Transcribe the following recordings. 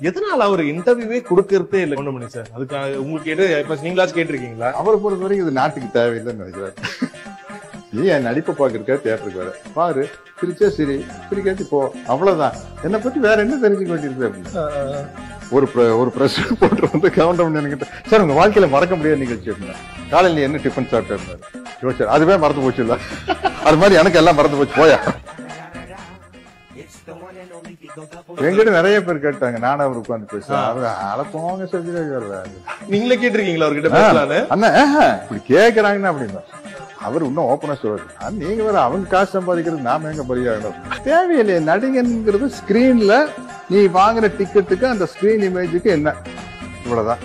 எதனால அவர் இன்டர்வியூவே கொடுக்கறதே இல்லை கவுண்டமணி சார்? அதுக்காக உங்களுக்கு இப்ப நீங்களாச்சும் கேட்டிருக்கீங்களா? அவரை பொறுத்த வரைக்கும் இது நாட்டுக்கு தேவையில்லைன்னு நினைக்கிறாரு. என் நடிப்பை பாக்குறதுக்காக தியேட்டருக்கு வர பாரு, சிரிச்சா சிரி, சிரிக்காச்சு போ, அவ்வளவுதான். என்னை பத்தி வேற என்ன தெரிஞ்சுக்க வேண்டியிருக்கு அப்படின்னு ஒரு பிரஸ் போட்டு வந்து கவுண்டமணி என்கிட்ட, சார் உங்க வாழ்க்கையில மறக்க முடியாத நிகழ்ச்சி அப்படின்னா, காலையில் நீ என்ன டிஃபன் சாப்பிட்டு இருந்தாரு யோசிச்சார், அதுவே மறந்து போச்சு இல்ல, அது மாதிரி எனக்கு எல்லாம் மறந்து போச்சு போயா. எங்கிட்ட நிறைய பேர் கேட்டாங்க, நானும் அவர் உட்காந்து பேசுறேன், அவரு அழப்போங்க செஞ்சு நீங்களே கேட்டிருக்கீங்களா அவர்கிட்ட பேசலான்னு? அண்ணா இப்படி கேக்குறாங்கன்னா அப்படின்னா அவர் இன்னும் ஓப்பனா சொல்றாரு, நீங்க வேற அவங்க காசு சம்பாதிக்கிறது நாம எங்க பரியாகணும், தேவையில்லையே. நடிகன்ங்கிறது ஸ்கிரீன்ல நீ வாங்குற டிக்கெட்டுக்கு அந்த ஸ்கிரீன் இமேஜுக்கு என்ன, இவ்வளவுதான்.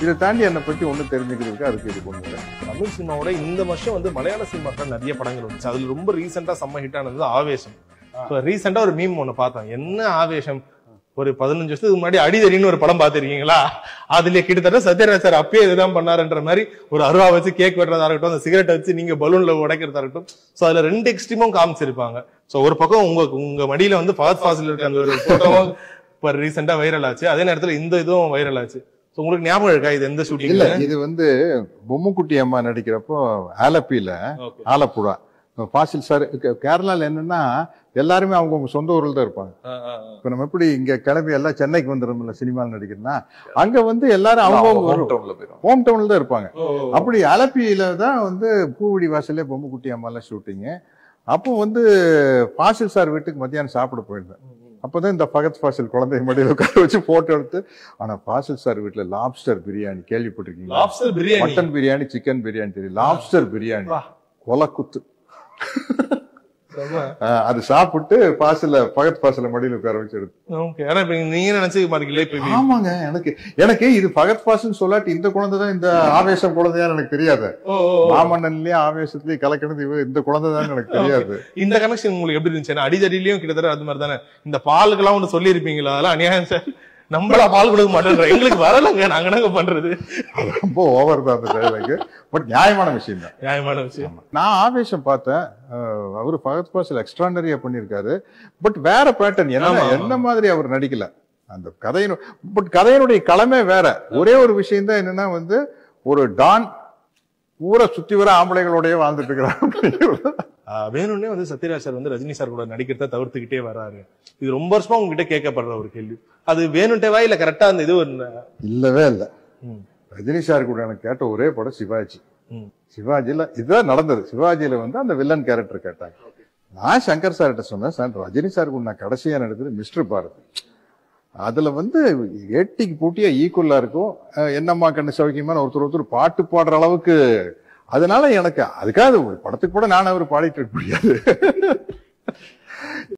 இதை தாண்டி என்னை பத்தி ஒண்ணு தெரிஞ்சுக்கிறதுக்கு அதுக்கு இது ஒண்ணு இல்லை. தமிழ் சினிமாவோட இந்த வருஷம் வந்து மலையாள சினிமாக்கள் நிறைய படங்கள் வந்துச்சு. அதுல ரொம்ப ரீசெண்டா செம்ம ஹிட் ஆனது ஆவேசம். ரீசெண்டா ஒரு மீம் ஒண்ணு பார்த்தேன், என்ன ஆவேசம், ஒரு 15 வருஷத்துக்கு முன்னாடி அடிதடின்னு ஒரு படம் பாத்திருக்கீங்களா? அதுல கிட்டத்தட்ட சத்யராஜ் சார் அப்பயே இதுதான் பண்ணாருன்ற மாதிரி ஒரு அருவா வச்சு கேக் வெட்டுறதா இருக்கட்டும், அந்த சிகரெட் வச்சு நீங்க பலூன்ல உடைக்கிறதா இருக்கட்டும். சோ அதுல 2 எக்ஸ்ட்ரீமும் காமிச்சிருப்பாங்க. சோ ஒரு பக்கம் உங்க மடியில வந்து ஃபஹத் ஃபாசில் இருக்க அந்த ஒரு போட்டோவும் இப்ப ரீசெண்டா வைரல் ஆச்சு, அதே நேரத்துல இந்த இதுவும் வைரல் ஆச்சு. சோ உங்களுக்கு ஞாபகம் இருக்கா இது எந்த ஷூட்டிங்? இல்ல, இது வந்து பொம்முக்குட்டி அம்மா நடிக்கிறப்போ ஆலப்பியில, ஆலப்புழா. ஃபாசில் சார் கேரளால என்னன்னா எல்லாருமே அவங்க சொந்த ஊர்ல தான் இருப்பாங்க. இப்ப நம்ம எப்படி இங்க கிளம்பி எல்லாம் சென்னைக்கு வந்துடும்ல சினிமாவில் நடிக்கிறோம்னா, அங்க வந்து எல்லாரும் அவங்க ஹோம் டவுன்ல தான் இருப்பாங்க. அப்படி அலப்பியில தான் வந்து பூவடி வாசல்ல பொம்முக்குட்டி அம்மாலாம் ஷூட்டிங்கு. அப்போ வந்து ஃபாசில் சார் வீட்டுக்கு மத்தியானம் சாப்பிட போயிருந்தேன். அப்பதான் இந்த ஃபஹத் ஃபாசில் குழந்தை மடியில உட்கார வச்சு போட்டோ எடுத்து, ஆனா ஃபாசில் சார் வீட்டுல லாப்ஸ்டர் பிரியாணி கேள்விப்பட்டிருக்கீங்களா? மட்டன் பிரியாணி, சிக்கன் பிரியாணி தெரியும், லாப்ஸ்டர் பிரியாணி கொலக்குத்து. அது சாப்பிட்டு ஃபஹத் ஃபாசில மடியில உட்கார வச்சு எடுத்து. நீங்க நினைச்சு பாருங்களே. ஆமாங்க, எனக்கு இது ஃபஹத் ஃபாசில் சொல்லாட்டி இந்த குழந்தைதான் இந்த ஆவேசம் குழந்தையா எனக்கு தெரியாது. மாமன்னன்லயும் ஆவேசத்திலயும் கலக்கிறது இந்த குழந்தைதான் எனக்கு தெரியாது. இந்த கனெக்ஷன் உங்களுக்கு எப்படி இருந்துச்சு? அடிதடியிலயும் கிட்டத்தட்ட அது மாதிரி தானே. இந்த பாலுக்கெல்லாம் ஒண்ணு சொல்லி இருப்பீங்களா? அதெல்லாம் அநியாயம் சார், நம்மளா பால் கொடுக்க மாட்டேன், எங்களுக்கு வரலங்க, நாங்க நாங்க பண்றது ரொம்ப ஓவர் தான் அந்த டைலாக். பட் நியாயமான விஷயம் தான், நியாயமான விஷயம். நான் ஆவேசம் பார்த்தேன், அவரு ஃபஹத் ஃபாசில் எக்ஸ்ட்ராடனரியா பண்ணிருக்காரு. பட் வேற பேட்டர்ன், என்ன மாதிரி அவர் நடிக்கல. அந்த கதையினுடைய களமே வேற. ஒரே ஒரு விஷயம் தான் என்னன்னா வந்து, ஒரு டான் ஊரை சுத்தி வர ஆம்பளைகளோடய வாழ்ந்துட்டு இருக்கிறார். வேணும்னே வந்து சத்யராஜ் சார் வந்து ரஜினி சார் கூட நடிக்கிறத தவிர்த்துக்கிட்டே வராரு. இது ரொம்ப வருஷமா உங்ககிட்ட கேட்கப்படுற ஒரு கேள்வி. அது வேணும்ட்டேவா இல்ல கரெக்டா அந்த இது இல்லவே இல்ல. ரஜினி சார் கூட எனக்கு கேட்ட ஒரே படம் சிவாஜி. சிவாஜில இதுதான் நடந்தது. சிவாஜியில வந்து அந்த வில்லன் கேரக்டர் கேட்டாங்க. நான் சங்கர் சார்கிட்ட சொன்னேன், சார் ரஜினி சார் கூட நான் கடைசியா நடந்தது மிஸ்டர் பாரத். அதுல வந்து ஏட்டிக்கு பூட்டியா ஈக்குவலா இருக்கும், என்னம்மா கண்ணு சௌக்கியமான ஒருத்தர் பாட்டு பாடுற அளவுக்கு. அதனால எனக்கு அதுக்காக படத்துக்கு கூட நான் அவர் பாடிட்டு இருக்க முடியாது.